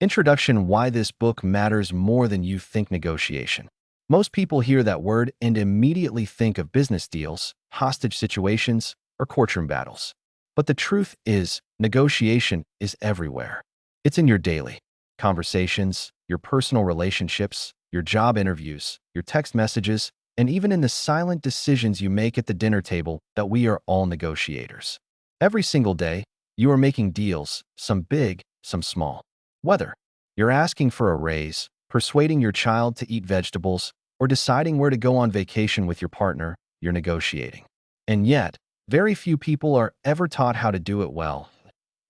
Introduction: Why this book matters more than you think. Negotiation. Most people hear that word and immediately think of business deals, hostage situations, or courtroom battles. But the truth is, negotiation is everywhere. It's in your daily conversations, your personal relationships, your job interviews, your text messages, and even in the silent decisions you make at the dinner table. That we are all negotiators. Every single day, you are making deals, some big, some small. Whether you're asking for a raise, persuading your child to eat vegetables, or deciding where to go on vacation with your partner, you're negotiating. And yet, very few people are ever taught how to do it well.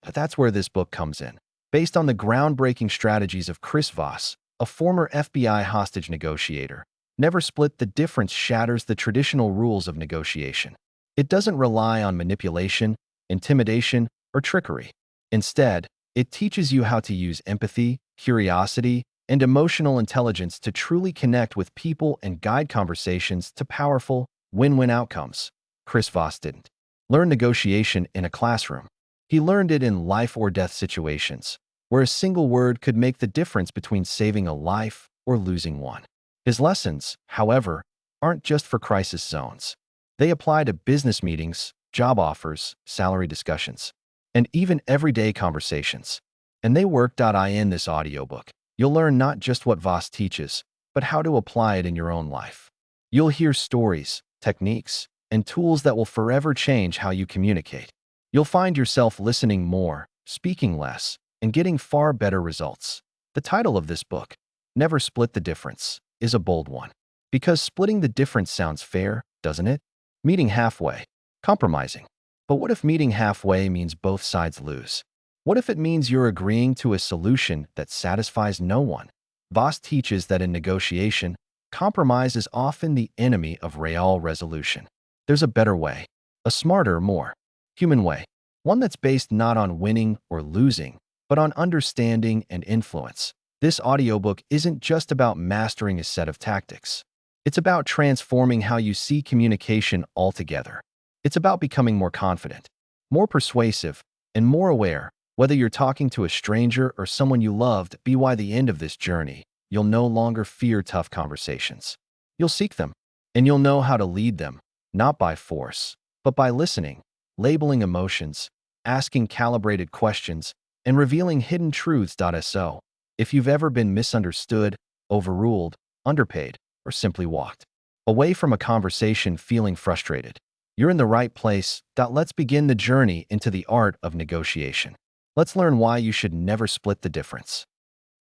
But that's where this book comes in. Based on the groundbreaking strategies of Chris Voss, a former FBI hostage negotiator, Never Split the Difference shatters the traditional rules of negotiation. It doesn't rely on manipulation, intimidation, or trickery. Instead, it teaches you how to use empathy, curiosity, and emotional intelligence to truly connect with people and guide conversations to powerful, win-win outcomes. Chris Voss didn't learn negotiation in a classroom. He learned it in life or death situations, where a single word could make the difference between saving a life or losing one. His lessons, however, aren't just for crisis zones. They apply to business meetings, job offers, salary discussions, and even everyday conversations. And they work. In this audiobook, you'll learn not just what Voss teaches, but how to apply it in your own life. You'll hear stories, techniques, and tools that will forever change how you communicate. You'll find yourself listening more, speaking less, and getting far better results. The title of this book, Never Split the Difference, is a bold one. Because splitting the difference sounds fair, doesn't it? Meeting halfway, compromising. But what if meeting halfway means both sides lose? What if it means you're agreeing to a solution that satisfies no one? Voss teaches that in negotiation, compromise is often the enemy of real resolution. There's a better way, a smarter, more human way, one that's based not on winning or losing, but on understanding and influence. This audiobook isn't just about mastering a set of tactics. It's about transforming how you see communication altogether. It's about becoming more confident, more persuasive, and more aware. Whether you're talking to a stranger or someone you loved, by the end of this journey, you'll no longer fear tough conversations. You'll seek them, and you'll know how to lead them, not by force, but by listening, labeling emotions, asking calibrated questions, and revealing hidden truths. So, if you've ever been misunderstood, overruled, underpaid, or simply walked away from a conversation feeling frustrated, you're in the right place. Let's begin the journey into the art of negotiation. Let's learn why you should never split the difference.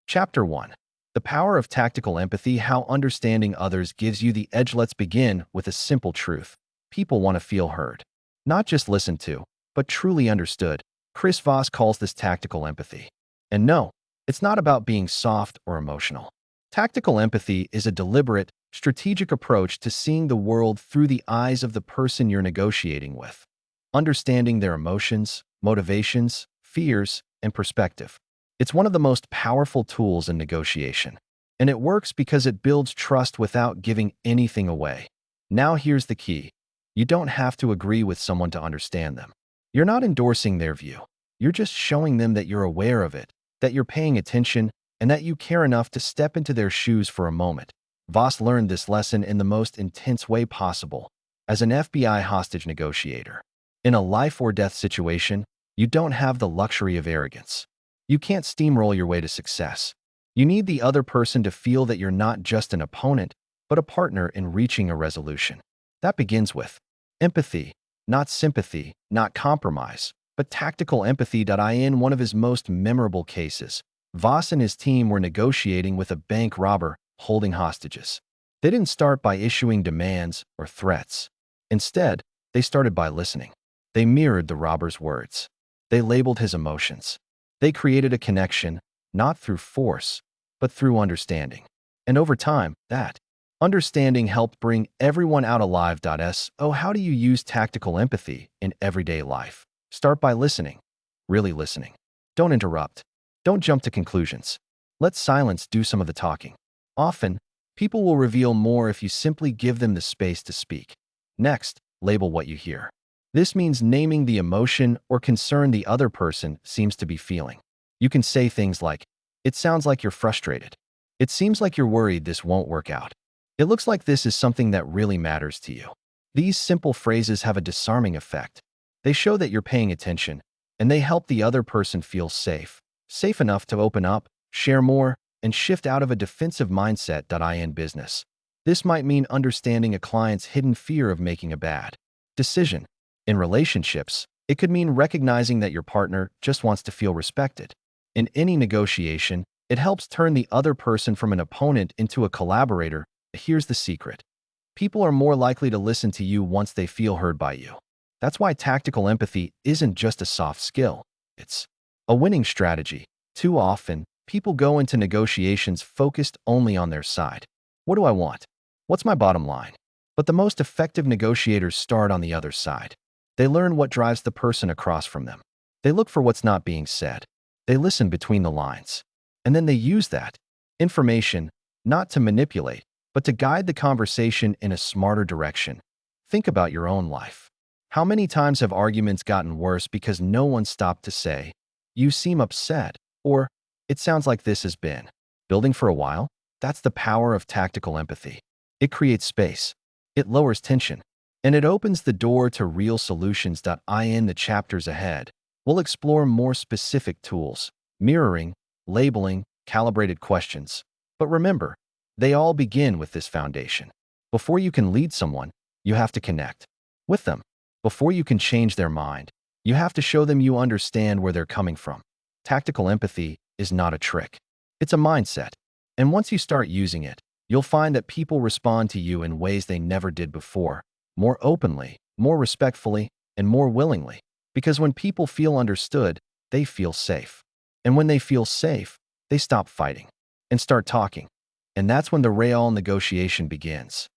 Chapter 1. The Power of Tactical Empathy: How Understanding Others Gives You the Edge. Let's begin with a simple truth. People want to feel heard. Not just listened to, but truly understood. Chris Voss calls this tactical empathy. And no, it's not about being soft or emotional. Tactical empathy is a deliberate, strategic approach to seeing the world through the eyes of the person you're negotiating with, understanding their emotions, motivations, fears, and perspective. It's one of the most powerful tools in negotiation, and it works because it builds trust without giving anything away. Now here's the key. You don't have to agree with someone to understand them. You're not endorsing their view. You're just showing them that you're aware of it, that you're paying attention, and that you care enough to step into their shoes for a moment. Voss learned this lesson in the most intense way possible, as an FBI hostage negotiator. In a life or death situation, you don't have the luxury of arrogance. You can't steamroll your way to success. You need the other person to feel that you're not just an opponent, but a partner in reaching a resolution. That begins with empathy, not sympathy, not compromise, but tactical empathy. In one of his most memorable cases, Voss and his team were negotiating with a bank robber holding hostages. They didn't start by issuing demands or threats. Instead, they started by listening. They mirrored the robber's words. They labeled his emotions. They created a connection, not through force, but through understanding. And over time, that understanding helped bring everyone out alive. So how do you use tactical empathy in everyday life? Start by listening. Really listening. Don't interrupt. Don't jump to conclusions. Let silence do some of the talking. Often, people will reveal more if you simply give them the space to speak. Next, label what you hear. This means naming the emotion or concern the other person seems to be feeling. You can say things like, It sounds like you're frustrated. It seems like you're worried this won't work out. It looks like this is something that really matters to you. These simple phrases have a disarming effect. They show that you're paying attention, and they help the other person feel safe enough to open up, share more, and shift out of a defensive mindset. In business, this might mean understanding a client's hidden fear of making a bad decision. In relationships, it could mean recognizing that your partner just wants to feel respected. In any negotiation, it helps turn the other person from an opponent into a collaborator. Here's the secret. People are more likely to listen to you once they feel heard by you. That's why tactical empathy isn't just a soft skill. It's a winning strategy. Too often, people go into negotiations focused only on their side. What do I want? What's my bottom line? But the most effective negotiators start on the other side. They learn what drives the person across from them. They look for what's not being said. They listen between the lines. And then they use that information not to manipulate, but to guide the conversation in a smarter direction. Think about your own life. How many times have arguments gotten worse because no one stopped to say, "You seem upset," or "It sounds like this has been building for a while"? That's the power of tactical empathy. It creates space. It lowers tension. And it opens the door to real solutions. In the chapters ahead, we'll explore more specific tools, mirroring, labeling, calibrated questions. But remember, they all begin with this foundation. Before you can lead someone, you have to connect with them. Before you can change their mind, you have to show them you understand where they're coming from. Tactical empathy is not a trick. It's a mindset. And once you start using it, you'll find that people respond to you in ways they never did before, more openly, more respectfully, and more willingly. Because when people feel understood, they feel safe. And when they feel safe, they stop fighting and start talking. And that's when the real negotiation begins.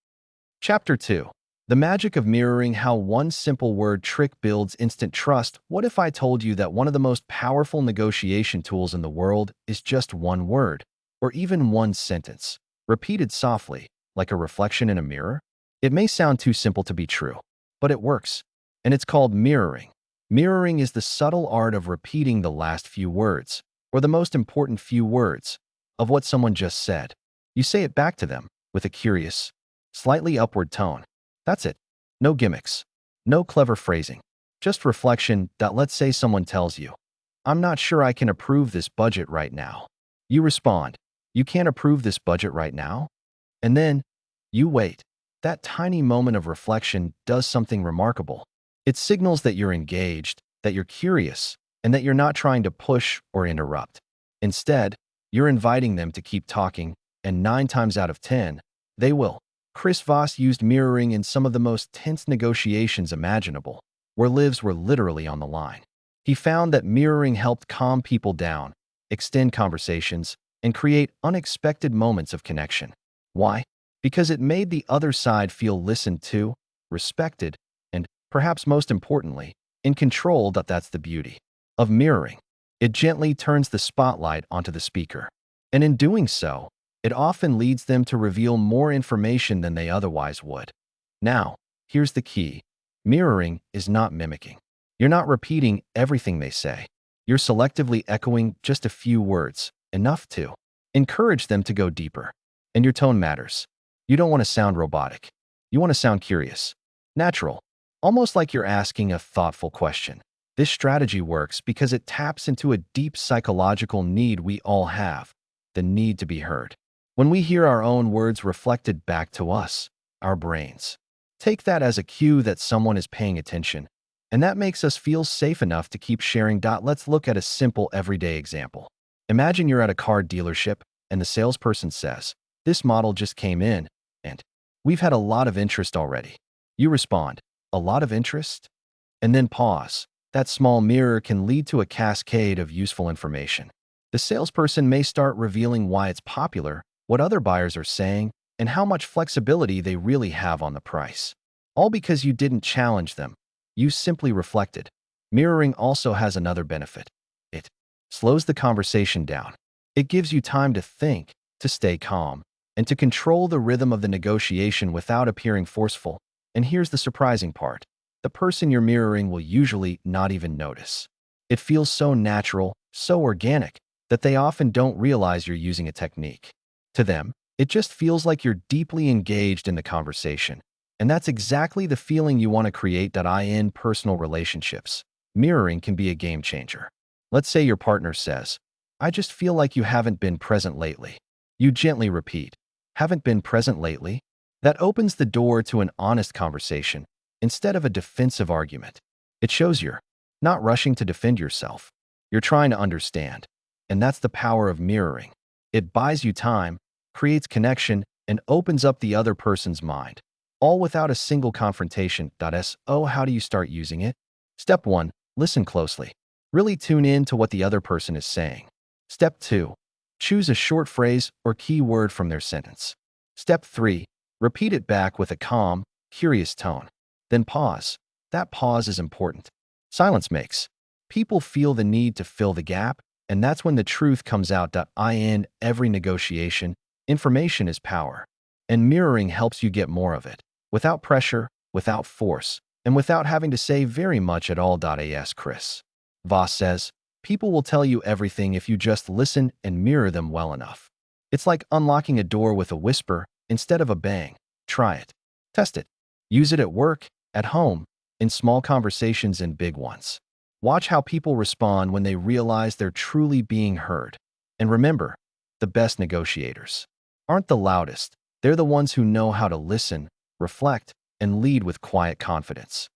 Chapter 2. The magic of mirroring: how one simple word trick builds instant trust. What if I told you that one of the most powerful negotiation tools in the world is just one word, or even one sentence, repeated softly, like a reflection in a mirror? It may sound too simple to be true, but it works. And it's called mirroring. Mirroring is the subtle art of repeating the last few words, or the most important few words, of what someone just said. You say it back to them with a curious, slightly upward tone. That's it. No gimmicks. No clever phrasing. Just reflection. Let's say someone tells you, "I'm not sure I can approve this budget right now." You respond, "You can't approve this budget right now?" And then you wait. That tiny moment of reflection does something remarkable. It signals that you're engaged, that you're curious, and that you're not trying to push or interrupt. Instead, you're inviting them to keep talking, and 9 times out of 10, they will. Chris Voss used mirroring in some of the most tense negotiations imaginable, where lives were literally on the line. He found that mirroring helped calm people down, extend conversations, and create unexpected moments of connection. Why? Because it made the other side feel listened to, respected, and, perhaps most importantly, in control. That's the beauty of mirroring. It gently turns the spotlight onto the speaker. And in doing so, it often leads them to reveal more information than they otherwise would. Now, here's the key. Mirroring is not mimicking. You're not repeating everything they say. You're selectively echoing just a few words, enough to encourage them to go deeper. And your tone matters. You don't want to sound robotic. You want to sound curious, natural, almost like you're asking a thoughtful question. This strategy works because it taps into a deep psychological need we all have, the need to be heard. When we hear our own words reflected back to us, our brains take that as a cue that someone is paying attention, and that makes us feel safe enough to keep sharing. Let's look at a simple everyday example. Imagine you're at a car dealership, and the salesperson says, "This model just came in, and we've had a lot of interest already." You respond, "A lot of interest?" And then pause. That small mirror can lead to a cascade of useful information. The salesperson may start revealing why it's popular, what other buyers are saying, and how much flexibility they really have on the price. All because you didn't challenge them. You simply reflected. Mirroring also has another benefit. It slows the conversation down. It gives you time to think, to stay calm, and to control the rhythm of the negotiation without appearing forceful. And here's the surprising part. The person you're mirroring will usually not even notice. It feels so natural, so organic, that they often don't realize you're using a technique. To them, it just feels like you're deeply engaged in the conversation. And that's exactly the feeling you want to create. In personal relationships, mirroring can be a game changer. Let's say your partner says, "I just feel like you haven't been present lately." You gently repeat, "Haven't been present lately?" That opens the door to an honest conversation instead of a defensive argument. It shows you're not rushing to defend yourself. You're trying to understand. And that's the power of mirroring. It buys you time, creates connection, and opens up the other person's mind, all without a single confrontation. So how do you start using it? Step 1. Listen closely. Really tune in to what the other person is saying. Step 2. Choose a short phrase or key word from their sentence. Step 3. Repeat it back with a calm, curious tone. Then pause. That pause is important. Silence makes people feel the need to fill the gap, and that's when the truth comes out. In every negotiation, information is power, and mirroring helps you get more of it, without pressure, without force, and without having to say very much at all. As Chris Voss says, people will tell you everything if you just listen and mirror them well enough. It's like unlocking a door with a whisper instead of a bang. Try it. Test it. Use it at work, at home, in small conversations and big ones. Watch how people respond when they realize they're truly being heard. And remember, the best negotiators aren't the loudest. They're the ones who know how to listen, reflect, and lead with quiet confidence.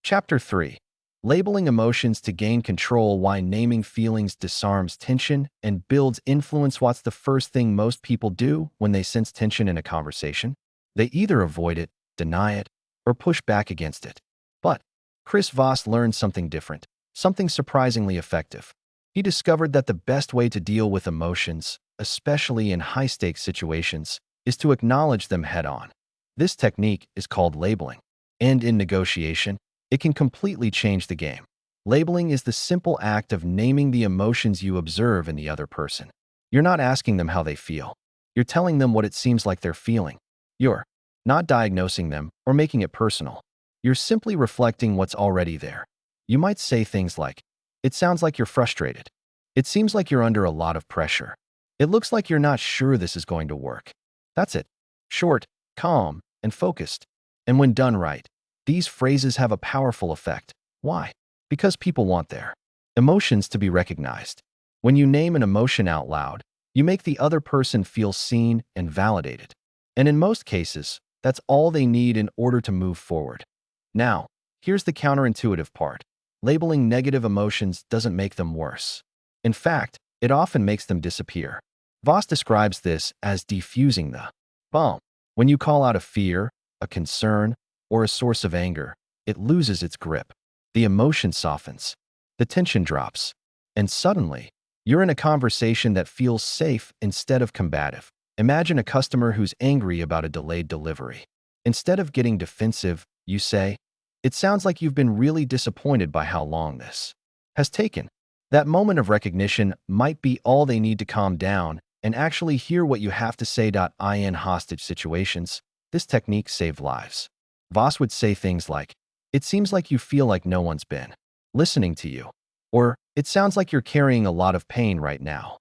Chapter 3. Labeling emotions to gain control. Why naming feelings disarms tension and builds influence. What's the first thing most people do when they sense tension in a conversation? They either avoid it, deny it, or push back against it. But Chris Voss learned something different, something surprisingly effective. He discovered that the best way to deal with emotions, especially in high-stakes situations, is to acknowledge them head-on. This technique is called labeling, and in negotiation, it can completely change the game. Labeling is the simple act of naming the emotions you observe in the other person. You're not asking them how they feel. You're telling them what it seems like they're feeling. You're not diagnosing them or making it personal. You're simply reflecting what's already there. You might say things like, "It sounds like you're frustrated. It seems like you're under a lot of pressure. It looks like you're not sure this is going to work." That's it. Short, calm, and focused. And when done right, these phrases have a powerful effect. Why? Because people want their emotions to be recognized. When you name an emotion out loud, you make the other person feel seen and validated. And in most cases, that's all they need in order to move forward. Now, here's the counterintuitive part. Labeling negative emotions doesn't make them worse. In fact, it often makes them disappear. Voss describes this as defusing the bomb. When you call out a fear, a concern, or a source of anger, it loses its grip. The emotion softens, the tension drops, and suddenly, you're in a conversation that feels safe instead of combative. Imagine a customer who's angry about a delayed delivery. Instead of getting defensive, you say, "It sounds like you've been really disappointed by how long this has taken." That moment of recognition might be all they need to calm down and actually hear what you have to say. In hostage situations, this technique saved lives. Voss would say things like, "It seems like you feel like no one's been listening to you," or "It sounds like you're carrying a lot of pain right now."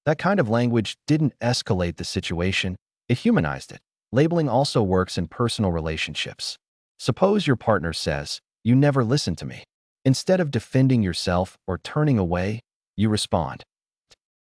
That kind of language didn't escalate the situation, it humanized it. Labeling also works in personal relationships. Suppose your partner says, "You never listen to me." Instead of defending yourself or turning away, you respond,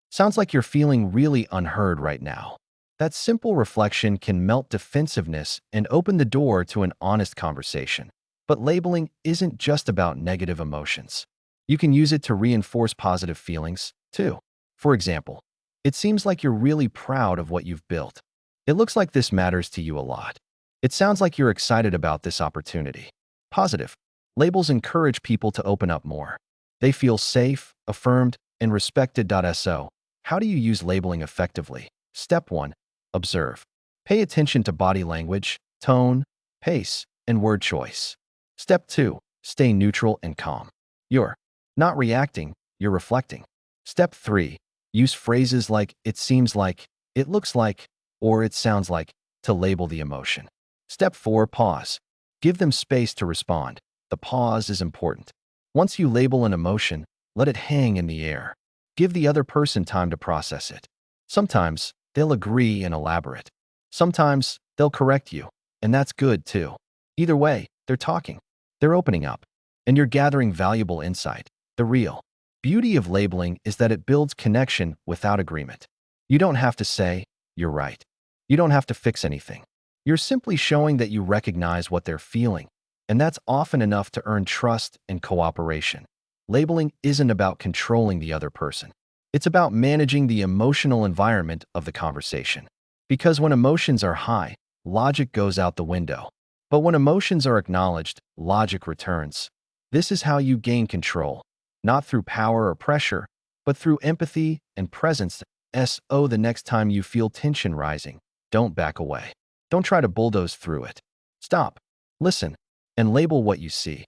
"Sounds like you're feeling really unheard right now." That simple reflection can melt defensiveness and open the door to an honest conversation. But labeling isn't just about negative emotions. You can use it to reinforce positive feelings, too. For example, "It seems like you're really proud of what you've built. It looks like this matters to you a lot. It sounds like you're excited about this opportunity." Positive labels encourage people to open up more. They feel safe, affirmed, and respected. So, how do you use labeling effectively? Step 1. Observe. Pay attention to body language, tone, pace, and word choice. Step 2. Stay neutral and calm. You're not reacting, you're reflecting. Step 3. Use phrases like "it seems like," "it looks like," or "it sounds like" to label the emotion. Step 4. Pause. Give them space to respond. The pause is important. Once you label an emotion, let it hang in the air. Give the other person time to process it. Sometimes they'll agree and elaborate. Sometimes they'll correct you, and that's good too. Either way, they're talking. They're opening up, and you're gathering valuable insight. The real beauty of labeling is that it builds connection without agreement. You don't have to say, "You're right." You don't have to fix anything. You're simply showing that you recognize what they're feeling, and that's often enough to earn trust and cooperation. Labeling isn't about controlling the other person. It's about managing the emotional environment of the conversation. Because when emotions are high, logic goes out the window. But when emotions are acknowledged, logic returns. This is how you gain control, not through power or pressure, but through empathy and presence. The next time you feel tension rising, don't back away. Don't try to bulldoze through it. Stop, listen, and label what you see.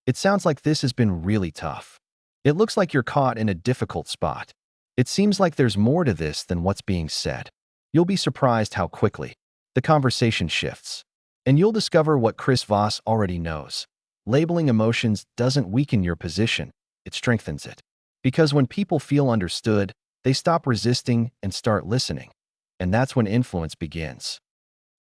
It sounds like this has been really tough. It looks like you're caught in a difficult spot. It seems like there's more to this than what's being said. You'll be surprised how quickly the conversation shifts. And you'll discover what Chris Voss already knows. Labeling emotions doesn't weaken your position, it strengthens it. Because when people feel understood, they stop resisting and start listening. And that's when influence begins.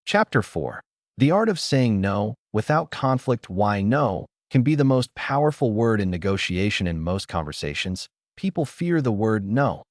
Chapter 4. The art of saying no without conflict. Why no can be the most powerful word in negotiation. In most conversations, people fear the word no.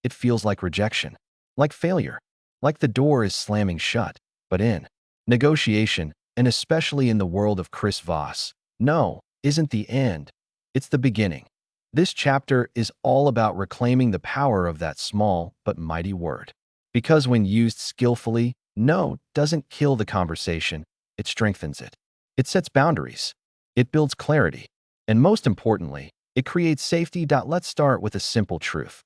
It feels like rejection, like failure, like the door is slamming shut. But in negotiation, and especially in the world of Chris Voss, no isn't the end, it's the beginning. This chapter is all about reclaiming the power of that small but mighty word. Because when used skillfully, no doesn't kill the conversation, it strengthens it. It sets boundaries. It builds clarity. And most importantly, it creates safety. Let's start with a simple truth.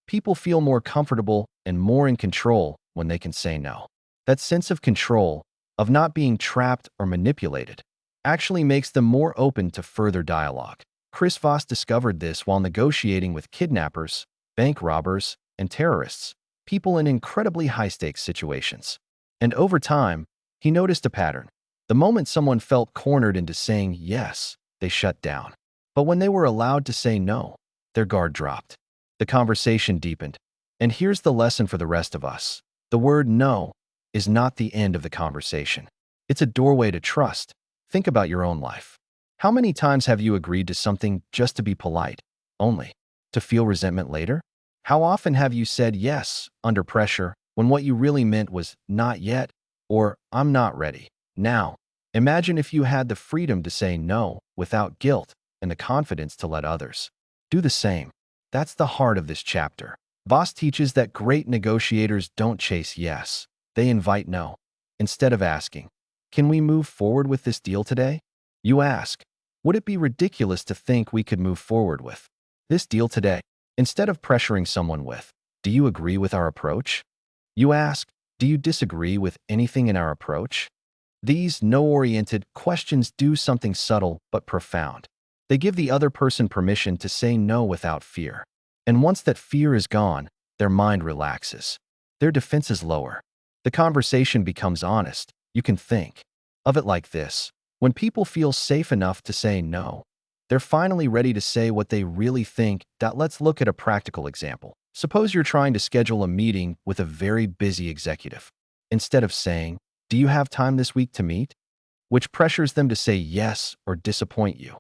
People feel more comfortable and more in control when they can say no. That sense of control, of not being trapped or manipulated, actually makes them more open to further dialogue. Chris Voss discovered this while negotiating with kidnappers, bank robbers, and terrorists, people in incredibly high-stakes situations. And over time, he noticed a pattern. The moment someone felt cornered into saying yes, they shut down. But when they were allowed to say no, their guard dropped. The conversation deepened. And here's the lesson for the rest of us. The word no is not the end of the conversation. It's a doorway to trust. Think about your own life. How many times have you agreed to something just to be polite, only to feel resentment later? How often have you said yes under pressure when what you really meant was not yet or I'm not ready? Now, imagine if you had the freedom to say no without guilt and the confidence to let others do the same. That's the heart of this chapter. Voss teaches that great negotiators don't chase yes, they invite no. Instead of asking, "Can we move forward with this deal today?" you ask, "Would it be ridiculous to think we could move forward with this deal today?" Instead of pressuring someone with, "Do you agree with our approach?" you ask, "Do you disagree with anything in our approach?" These no-oriented questions do something subtle but profound. They give the other person permission to say no without fear. And once that fear is gone, their mind relaxes. Their defenses lower. The conversation becomes honest. You can think of it like this. When people feel safe enough to say no, they're finally ready to say what they really think. Let's look at a practical example. Suppose you're trying to schedule a meeting with a very busy executive. Instead of saying, "Do you have time this week to meet?" which pressures them to say yes or disappoint you,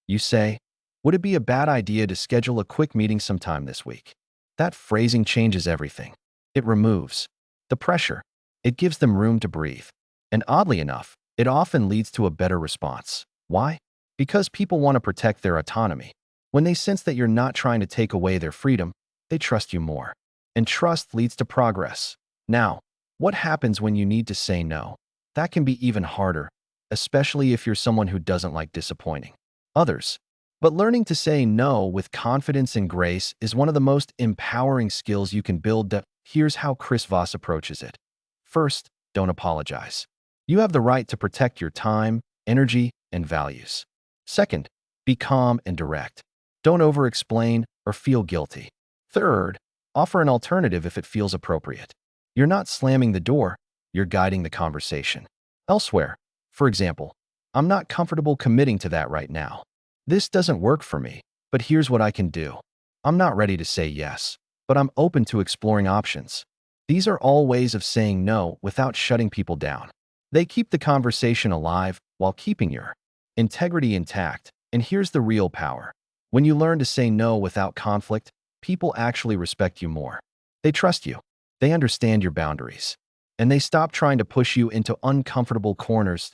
you say, "Would it be a bad idea to schedule a quick meeting sometime this week?" That phrasing changes everything. It removes the pressure. It gives them room to breathe. And oddly enough, it often leads to a better response. Why? Because people want to protect their autonomy. When they sense that you're not trying to take away their freedom, they trust you more. And trust leads to progress. Now, what happens when you need to say no? That can be even harder, especially if you're someone who doesn't like disappointing others. But learning to say no with confidence and grace is one of the most empowering skills you can build. Here's how Chris Voss approaches it. First, don't apologize. You have the right to protect your time, energy, and values. Second, be calm and direct. Don't over-explain or feel guilty. Third, offer an alternative if it feels appropriate. You're not slamming the door, you're guiding the conversation. Elsewhere, for example, "I'm not comfortable committing to that right now. This doesn't work for me, but here's what I can do. I'm not ready to say yes, but I'm open to exploring options. These are all ways of saying no without shutting people down. They keep the conversation alive while keeping your integrity intact. And here's the real power. When you learn to say no without conflict, people actually respect you more. They trust you. They understand your boundaries. And they stop trying to push you into uncomfortable corners.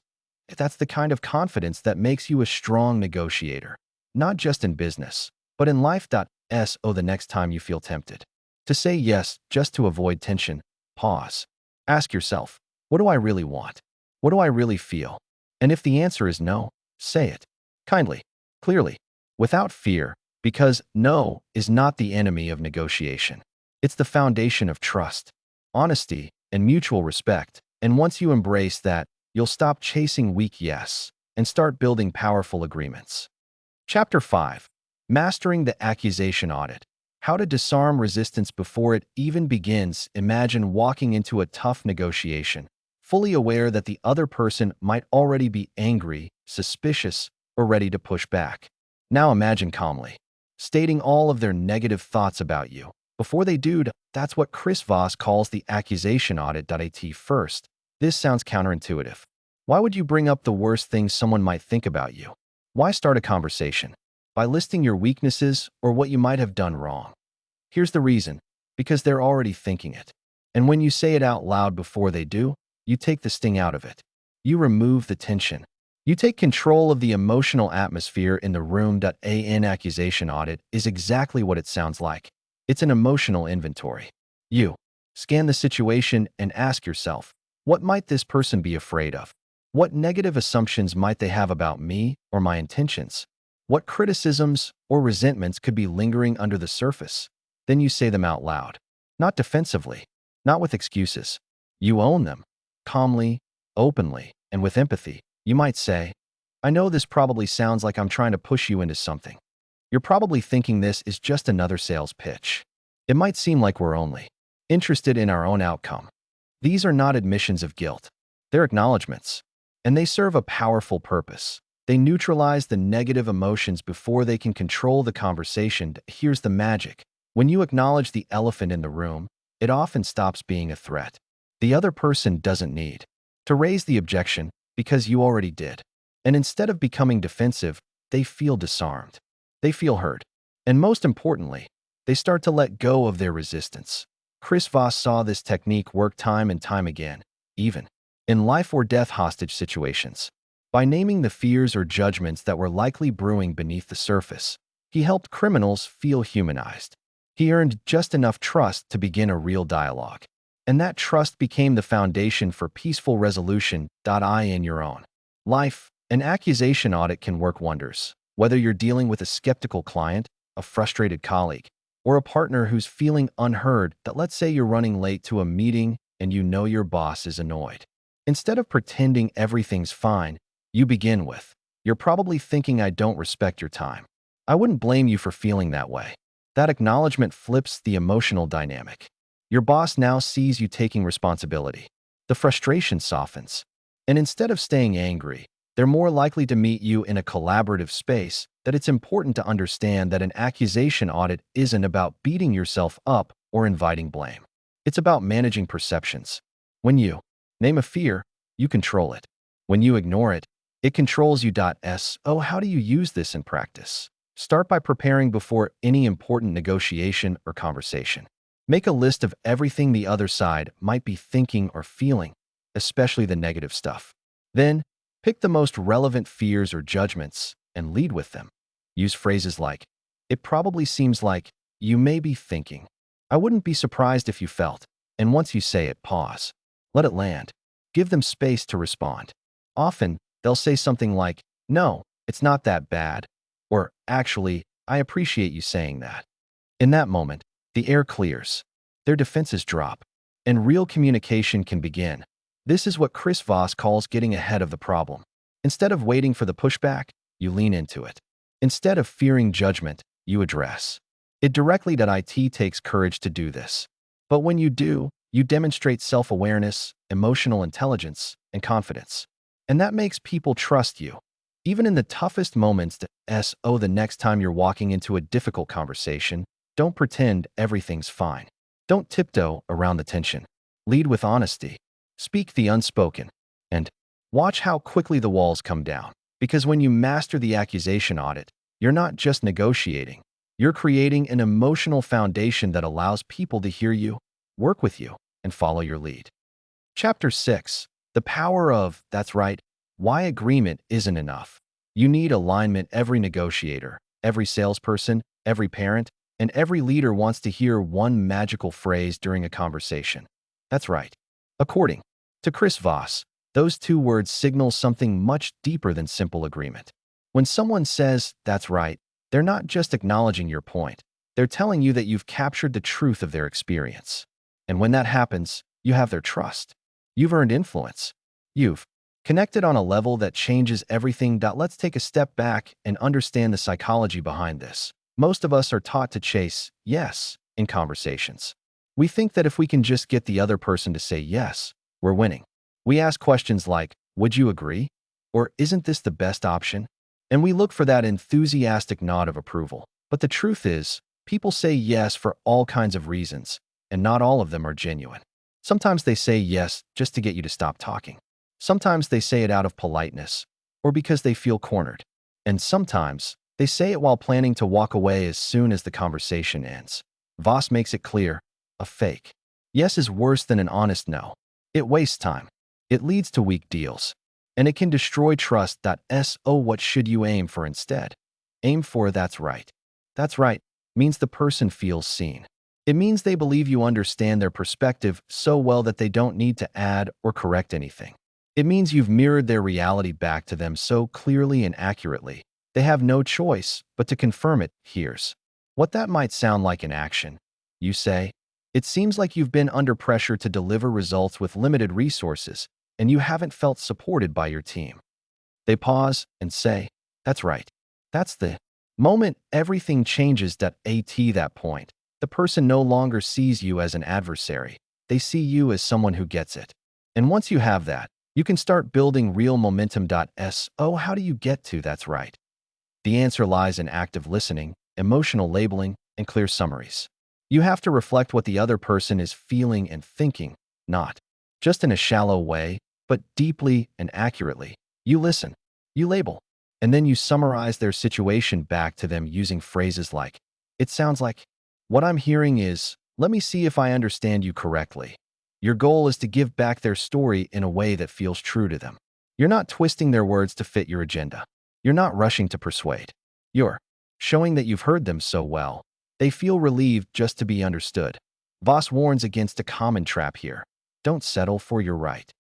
That's the kind of confidence that makes you a strong negotiator, not just in business, but in life. So the next time you feel tempted to say yes just to avoid tension, pause. Ask yourself, what do I really want? What do I really feel? And if the answer is no, say it. Kindly, clearly, without fear, because no is not the enemy of negotiation. It's the foundation of trust, honesty, and mutual respect. And once you embrace that, you'll stop chasing weak yes and start building powerful agreements. Chapter 5. Mastering the Accusation Audit. How to disarm resistance before it even begins. Imagine walking into a tough negotiation, fully aware that the other person might already be angry, suspicious, or ready to push back. Now imagine calmly stating all of their negative thoughts about you. Before they do, that's what Chris Voss calls the accusation audit. At first, this sounds counterintuitive. Why would you bring up the worst things someone might think about you? Why start a conversation by listing your weaknesses or what you might have done wrong? Here's the reason: because they're already thinking it. And when you say it out loud before they do, you take the sting out of it. You remove the tension. You take control of the emotional atmosphere in the room. An accusation audit is exactly what it sounds like. It's an emotional inventory. You scan the situation and ask yourself, what might this person be afraid of? What negative assumptions might they have about me or my intentions? What criticisms or resentments could be lingering under the surface? Then you say them out loud, not defensively, not with excuses. You own them, calmly, openly, and with empathy. You might say, I know this probably sounds like I'm trying to push you into something. You're probably thinking this is just another sales pitch. It might seem like we're only interested in our own outcome. These are not admissions of guilt. They're acknowledgments. And they serve a powerful purpose. They neutralize the negative emotions before they can control the conversation. Here's the magic. When you acknowledge the elephant in the room, it often stops being a threat. The other person doesn't need to raise the objection because you already did. And instead of becoming defensive, they feel disarmed. They feel heard. And most importantly, they start to let go of their resistance. Chris Voss saw this technique work time and time again, even in life or death hostage situations. By naming the fears or judgments that were likely brewing beneath the surface, he helped criminals feel humanized. He earned just enough trust to begin a real dialogue. And that trust became the foundation for peaceful resolution. In your own life, an accusation audit can work wonders. Whether you're dealing with a skeptical client, a frustrated colleague, or a partner who's feeling unheard. Let's say you're running late to a meeting and you know your boss is annoyed. Instead of pretending everything's fine, you begin with, you're probably thinking I don't respect your time. I wouldn't blame you for feeling that way. That acknowledgement flips the emotional dynamic. Your boss now sees you taking responsibility. The frustration softens. And instead of staying angry, they're more likely to meet you in a collaborative space. It's important to understand that an accusation audit isn't about beating yourself up or inviting blame. It's about managing perceptions. When you name a fear, you control it. When you ignore it, it controls you. How do you use this in practice? Start by preparing before any important negotiation or conversation. Make a list of everything the other side might be thinking or feeling, especially the negative stuff. Then, pick the most relevant fears or judgments and lead with them. Use phrases like, it probably seems like, you may be thinking, I wouldn't be surprised if you felt. And once you say it, pause. Let it land. Give them space to respond. Often, they'll say something like, no, it's not that bad. Or, actually, I appreciate you saying that. In that moment, the air clears. Their defenses drop. And real communication can begin. This is what Chris Voss calls getting ahead of the problem. Instead of waiting for the pushback, you lean into it. Instead of fearing judgment, you address it directly. It takes courage to do this. But when you do, you demonstrate self-awareness, emotional intelligence, and confidence. And that makes people trust you. Even in the toughest moments. The next time you're walking into a difficult conversation, Don't pretend everything's fine. Don't tiptoe around the tension. Lead with honesty. Speak the unspoken. And watch how quickly the walls come down. Because when you master the accusation audit, you're not just negotiating. You're creating an emotional foundation that allows people to hear you, work with you, and follow your lead. Chapter 6. The Power of, That's Right, Why Agreement Isn't Enough. You need alignment. Every negotiator, every salesperson, every parent, and every leader wants to hear one magical phrase during a conversation. That's right. According to Chris Voss, those two words signal something much deeper than simple agreement. When someone says, that's right, they're not just acknowledging your point. They're telling you that you've captured the truth of their experience. And when that happens, you have their trust. You've earned influence. You've connected on a level that changes everything. Let's take a step back and understand the psychology behind this. Most of us are taught to chase yes in conversations. We think that if we can just get the other person to say yes, we're winning. We ask questions like, would you agree? Or isn't this the best option? And we look for that enthusiastic nod of approval. But the truth is, people say yes for all kinds of reasons, and not all of them are genuine. Sometimes they say yes just to get you to stop talking. Sometimes they say it out of politeness, or because they feel cornered. And sometimes they say it while planning to walk away as soon as the conversation ends. Voss makes it clear, a fake yes is worse than an honest no. It wastes time. It leads to weak deals. And it can destroy trust. So what should you aim for instead? Aim for that's right. That's right means the person feels seen. It means they believe you understand their perspective so well that they don't need to add or correct anything. It means you've mirrored their reality back to them so clearly and accurately. They have no choice but to confirm it. Here's what that might sound like in action. You say, it seems like you've been under pressure to deliver results with limited resources, and you haven't felt supported by your team. They pause and say, that's right. That's the moment everything changes. At that point, the person no longer sees you as an adversary. They see you as someone who gets it. And once you have that, you can start building real momentum. How do you get to that's right? The answer lies in active listening, emotional labeling, and clear summaries. You have to reflect what the other person is feeling and thinking, not just in a shallow way, but deeply and accurately. You listen, you label, and then you summarize their situation back to them using phrases like, it sounds like, what I'm hearing is, let me see if I understand you correctly. Your goal is to give back their story in a way that feels true to them. You're not twisting their words to fit your agenda. You're not rushing to persuade. You're showing that you've heard them so well, they feel relieved just to be understood. Voss warns against a common trap here. Don't settle for you're right.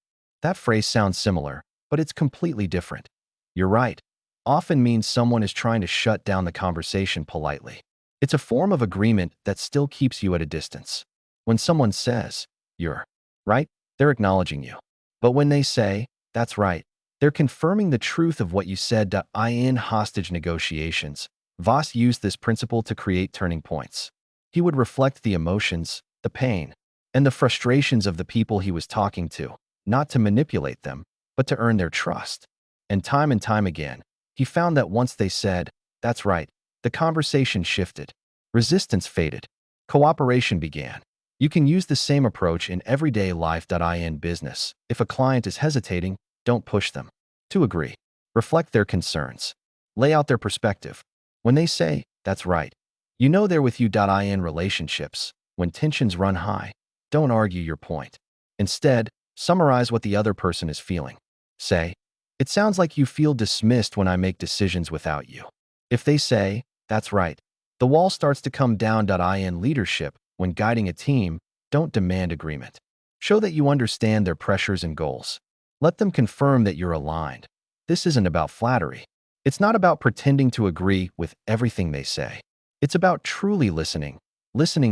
That phrase sounds similar, but it's completely different. You're right often means someone is trying to shut down the conversation politely. It's a form of agreement that still keeps you at a distance. When someone says, you're right, they're acknowledging you. But when they say, that's right, they're confirming the truth of what you said. In hostage negotiations, Voss used this principle to create turning points. He would reflect the emotions, the pain, and the frustrations of the people he was talking to, not to manipulate them, but to earn their trust. And time again, he found that once they said, that's right, the conversation shifted. Resistance faded. Cooperation began. You can use the same approach in everyday life. In business, if a client is hesitating, don't push them to agree. Reflect their concerns. Lay out their perspective. When they say, that's right, you know they're with you. In relationships, when tensions run high, don't argue your point. Instead, summarize what the other person is feeling. Say, it sounds like you feel dismissed when I make decisions without you. If they say, that's right, the wall starts to come down. In leadership, when guiding a team, don't demand agreement. Show that you understand their pressures and goals. Let them confirm that you're aligned. This isn't about flattery. It's not about pretending to agree with everything they say. It's about truly listening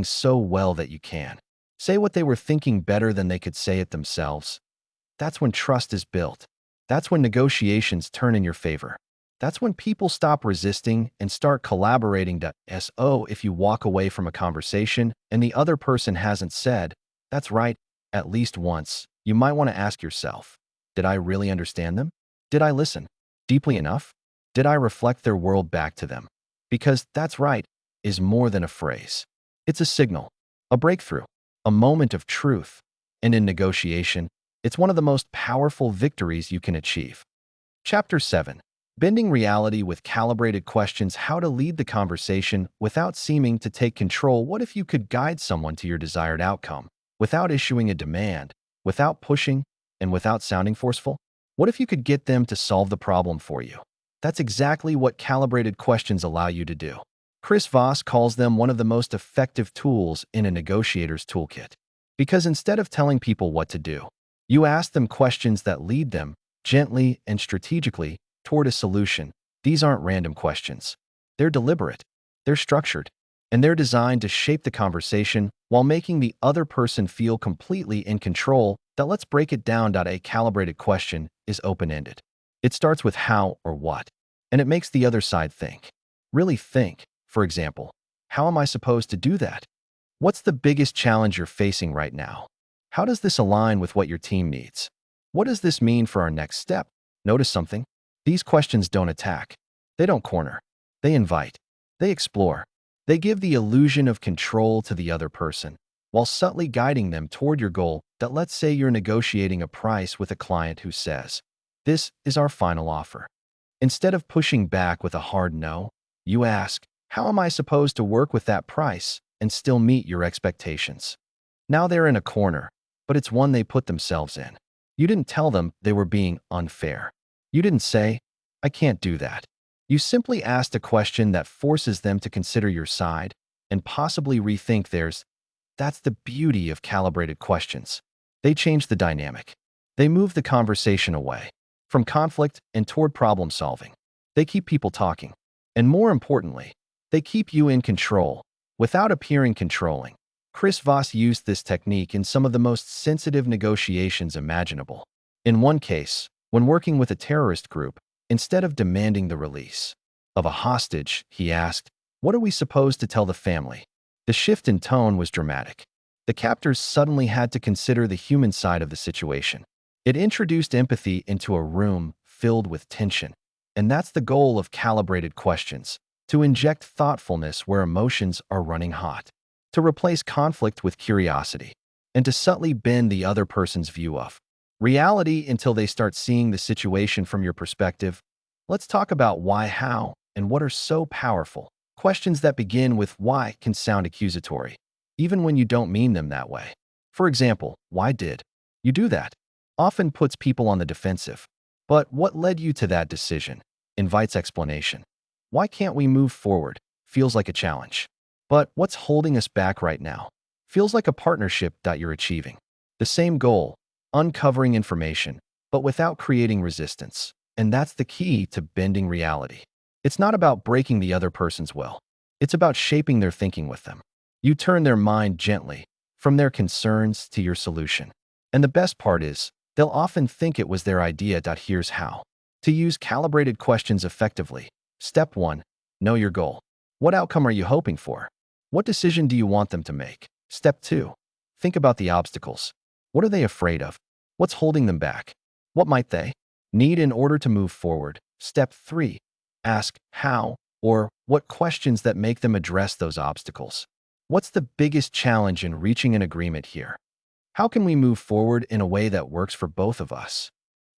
so well that you can say what they were thinking better than they could say it themselves. That's when trust is built. That's when negotiations turn in your favor. That's when people stop resisting and start collaborating. If you walk away from a conversation and the other person hasn't said, that's right, at least once, you might want to ask yourself, did I really understand them? Did I listen deeply enough? Did I reflect their world back to them? Because that's right is more than a phrase. It's a signal, a breakthrough, a moment of truth. And in negotiation, it's one of the most powerful victories you can achieve. Chapter 7. Bending Reality with Calibrated Questions. How to lead the conversation without seeming to take control. What if you could guide someone to your desired outcome without issuing a demand, without pushing, and without sounding forceful? What if you could get them to solve the problem for you? That's exactly what Calibrated Questions allow you to do. Chris Voss calls them one of the most effective tools in a negotiator's toolkit. Because instead of telling people what to do, you ask them questions that lead them, gently and strategically, toward a solution. These aren't random questions. They're deliberate, they're structured, and they're designed to shape the conversation while making the other person feel completely in control. Let's break it down. A calibrated question is open-ended. It starts with how or what, and it makes the other side think. Really think. For example, how am I supposed to do that? What's the biggest challenge you're facing right now? How does this align with what your team needs? What does this mean for our next step? Notice something? These questions don't attack. They don't corner. They invite. They explore. They give the illusion of control to the other person, while subtly guiding them toward your goal. Let's say you're negotiating a price with a client who says, "This is our final offer." Instead of pushing back with a hard no, you ask, "How am I supposed to work with that price and still meet your expectations?" Now they're in a corner, but it's one they put themselves in. You didn't tell them they were being unfair. You didn't say, "I can't do that." You simply asked a question that forces them to consider your side and possibly rethink theirs. That's the beauty of calibrated questions. They change the dynamic. They move the conversation away from conflict and toward problem solving. They keep people talking. And more importantly, they keep you in control without appearing controlling. Chris Voss used this technique in some of the most sensitive negotiations imaginable. In one case, when working with a terrorist group, instead of demanding the release of a hostage, he asked, "What are we supposed to tell the family?" The shift in tone was dramatic. The captors suddenly had to consider the human side of the situation. It introduced empathy into a room filled with tension. And that's the goal of calibrated questions, to inject thoughtfulness where emotions are running hot, to replace conflict with curiosity, and to subtly bend the other person's view of reality until they start seeing the situation from your perspective. Let's talk about why, how, and what are so powerful. Questions that begin with why can sound accusatory, even when you don't mean them that way. For example, "Why did you do that?" often puts people on the defensive. But what led you to that decision invites explanation. "Why can't we move forward?" feels like a challenge. But what's holding us back right now feels like a partnership that you're achieving. The same goal, uncovering information, but without creating resistance. And that's the key to bending reality. It's not about breaking the other person's will. It's about shaping their thinking with them. You turn their mind gently from their concerns to your solution. And the best part is, they'll often think it was their idea. Here's how to use calibrated questions effectively. Step 1. Know your goal. What outcome are you hoping for? What decision do you want them to make? Step 2. Think about the obstacles. What are they afraid of? What's holding them back? What might they need in order to move forward? Step 3. Ask how or what questions that make them address those obstacles. What's the biggest challenge in reaching an agreement here? How can we move forward in a way that works for both of us?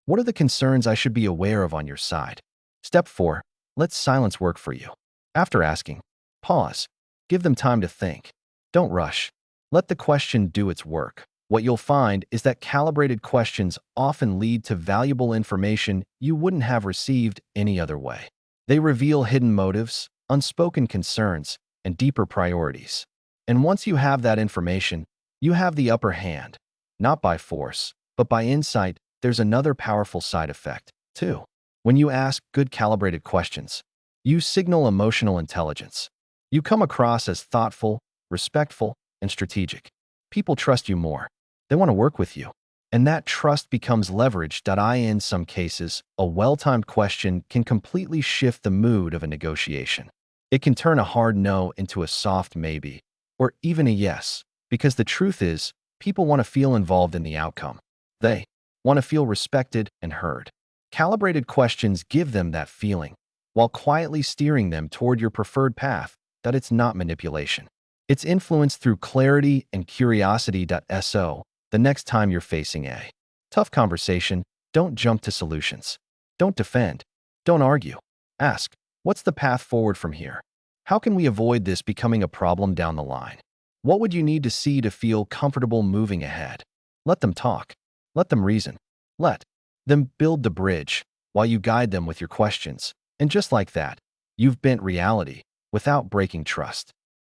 What are the concerns I should be aware of on your side? Step 4. Let silence work for you. After asking, pause. Give them time to think. Don't rush. Let the question do its work. What you'll find is that calibrated questions often lead to valuable information you wouldn't have received any other way. They reveal hidden motives, unspoken concerns, and deeper priorities. And once you have that information, you have the upper hand, not by force, but by insight. There's another powerful side effect, too. When you ask good calibrated questions, you signal emotional intelligence. You come across as thoughtful, respectful, and strategic. People trust you more. They want to work with you. And that trust becomes leverage. In some cases, a well-timed question can completely shift the mood of a negotiation. It can turn a hard no into a soft maybe, or even a yes, because the truth is, people want to feel involved in the outcome. They want to feel respected and heard. Calibrated questions give them that feeling, while quietly steering them toward your preferred path. that it's not manipulation. It's influence through clarity and curiosity. The next time you're facing a tough conversation, don't jump to solutions. Don't defend. Don't argue. Ask, what's the path forward from here? How can we avoid this becoming a problem down the line? What would you need to see to feel comfortable moving ahead? Let them talk. Let them reason. Let them build the bridge while you guide them with your questions. And just like that, you've bent reality without breaking trust.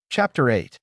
Chapter 8.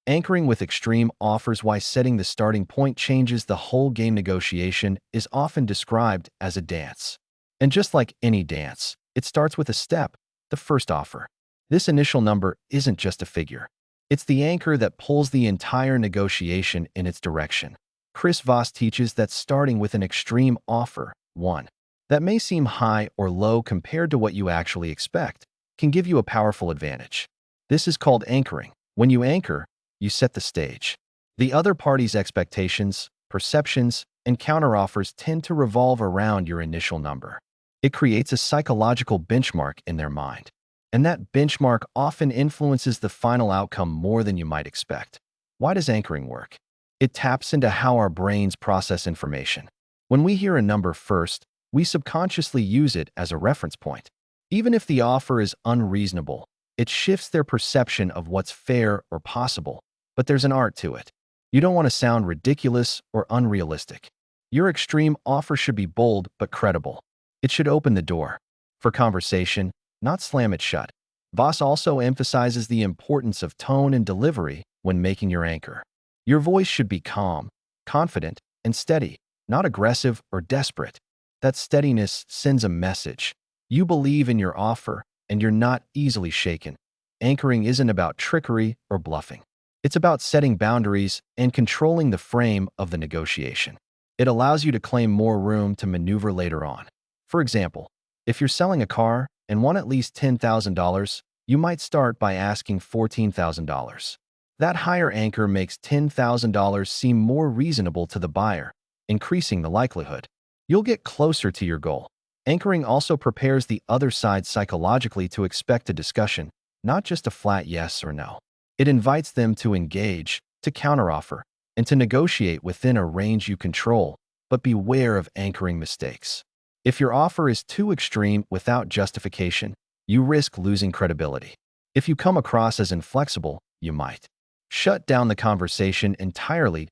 Anchoring with extreme offers. Why setting the starting point changes the whole game. Negotiation is often described as a dance. And just like any dance, it starts with a step, the first offer. This initial number isn't just a figure. It's the anchor that pulls the entire negotiation in its direction. Chris Voss teaches that starting with an extreme offer, one that may seem high or low compared to what you actually expect, can give you a powerful advantage. This is called anchoring. When you anchor, you set the stage. The other party's expectations, perceptions, and counteroffers tend to revolve around your initial number. It creates a psychological benchmark in their mind, and that benchmark often influences the final outcome more than you might expect. Why does anchoring work? It taps into how our brains process information. When we hear a number first, we subconsciously use it as a reference point. Even if the offer is unreasonable, it shifts their perception of what's fair or possible. But there's an art to it. You don't want to sound ridiculous or unrealistic. Your extreme offer should be bold but credible. It should open the door for conversation, not slam it shut. Voss also emphasizes the importance of tone and delivery when making your anchor. Your voice should be calm, confident, and steady, not aggressive or desperate. That steadiness sends a message. You believe in your offer, and you're not easily shaken. Anchoring isn't about trickery or bluffing. It's about setting boundaries and controlling the frame of the negotiation. It allows you to claim more room to maneuver later on. For example, if you're selling a car and want at least $10,000, you might start by asking $14,000. That higher anchor makes $10,000 seem more reasonable to the buyer, increasing the likelihood you'll get closer to your goal. Anchoring also prepares the other side psychologically to expect a discussion, not just a flat yes or no. It invites them to engage, to counteroffer, and to negotiate within a range you control, but beware of anchoring mistakes. If your offer is too extreme without justification, you risk losing credibility. If you come across as inflexible, you might shut down the conversation entirely.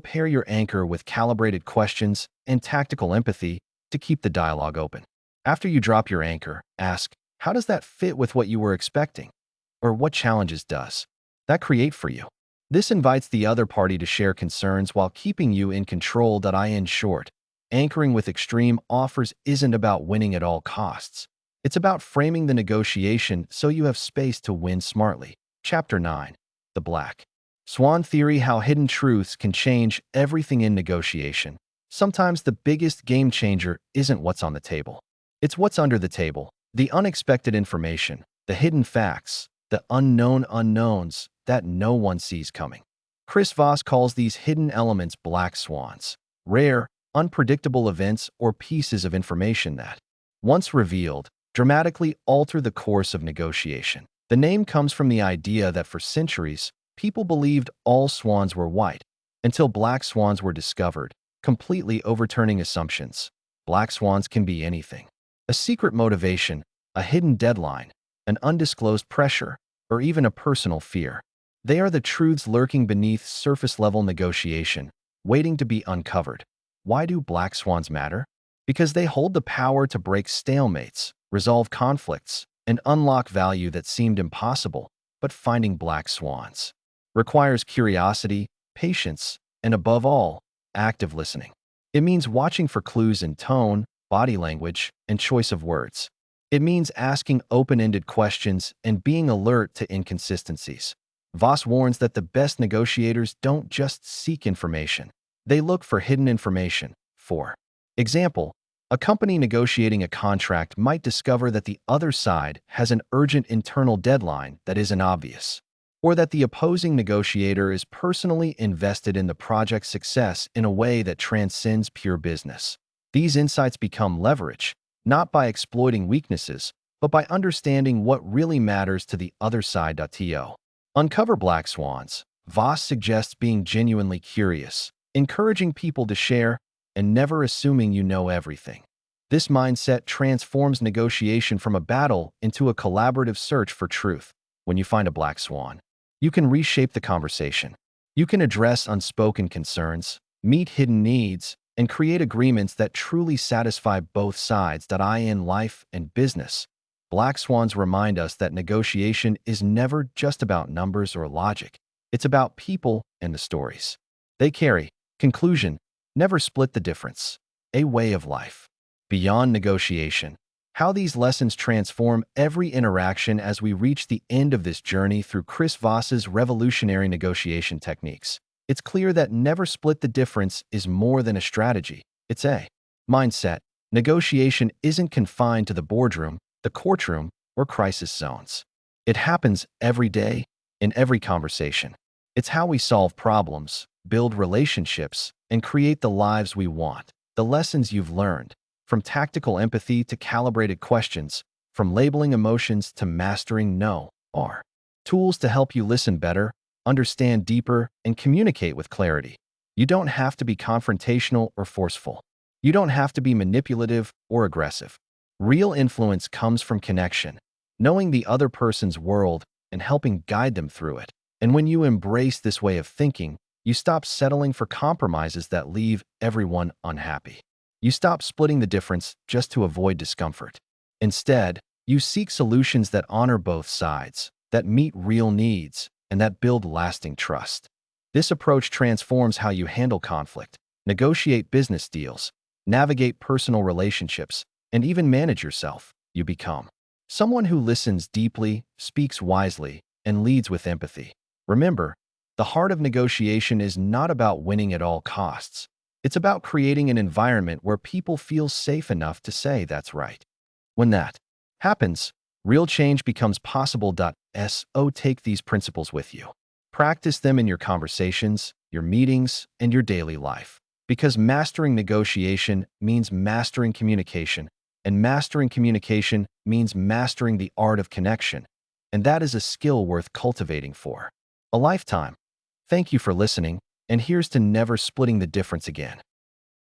Pair your anchor with calibrated questions and tactical empathy to keep the dialogue open. After you drop your anchor, ask, how does that fit with what you were expecting? Or what challenges does that create for you? This invites the other party to share concerns while keeping you in control. In short, anchoring with extreme offers isn't about winning at all costs. It's about framing the negotiation so you have space to win smartly. Chapter 9. The Black Swan Theory. How hidden truths can change everything in negotiation. Sometimes the biggest game changer isn't what's on the table. It's what's under the table, the unexpected information, the hidden facts, the unknown unknowns that no one sees coming. Chris Voss calls these hidden elements black swans, rare, unpredictable events or pieces of information that, once revealed, dramatically alter the course of negotiation. The name comes from the idea that for centuries, people believed all swans were white, until black swans were discovered, completely overturning assumptions. Black swans can be anything. A secret motivation, a hidden deadline, an undisclosed pressure, or even a personal fear. They are the truths lurking beneath surface-level negotiation, waiting to be uncovered. Why do black swans matter? Because they hold the power to break stalemates, resolve conflicts, and unlock value that seemed impossible. But finding black swans requires curiosity, patience, and above all, active listening. It means watching for clues in tone, body language, and choice of words. It means asking open-ended questions and being alert to inconsistencies. Voss warns that the best negotiators don't just seek information. They look for hidden information. For example, a company negotiating a contract might discover that the other side has an urgent internal deadline that isn't obvious, or that the opposing negotiator is personally invested in the project's success in a way that transcends pure business. These insights become leverage, not by exploiting weaknesses, but by understanding what really matters to the other side. To uncover black swans, Voss suggests being genuinely curious, encouraging people to share, and never assuming you know everything. This mindset transforms negotiation from a battle into a collaborative search for truth. When you find a black swan, you can reshape the conversation. You can address unspoken concerns, meet hidden needs, and create agreements that truly satisfy both sides. In life and business, black swans remind us that negotiation is never just about numbers or logic. It's about people and the stories they carry. Conclusion: never split the difference. A way of life. Beyond negotiation, how these lessons transform every interaction as we reach the end of this journey through Chris Voss's revolutionary negotiation techniques. It's clear that never split the difference is more than a strategy. It's a mindset. Negotiation isn't confined to the boardroom, the courtroom, or crisis zones. It happens every day, in every conversation. It's how we solve problems, build relationships, and create the lives we want. The lessons you've learned, from tactical empathy to calibrated questions, from labeling emotions to mastering no, are tools to help you listen better, understand deeper, and communicate with clarity. You don't have to be confrontational or forceful. You don't have to be manipulative or aggressive. Real influence comes from connection, knowing the other person's world and helping guide them through it. And when you embrace this way of thinking, you stop settling for compromises that leave everyone unhappy. You stop splitting the difference just to avoid discomfort. Instead, you seek solutions that honor both sides, that meet real needs, and that build lasting trust. This approach transforms how you handle conflict, negotiate business deals, navigate personal relationships, and even manage yourself. You become someone who listens deeply, speaks wisely, and leads with empathy. Remember, the heart of negotiation is not about winning at all costs. It's about creating an environment where people feel safe enough to say that's right. When that happens, real change becomes possible. So take these principles with you. Practice them in your conversations, your meetings, and your daily life. Because mastering negotiation means mastering communication, and mastering communication means mastering the art of connection. And that is a skill worth cultivating for a lifetime. Thank you for listening, and here's to never splitting the difference again.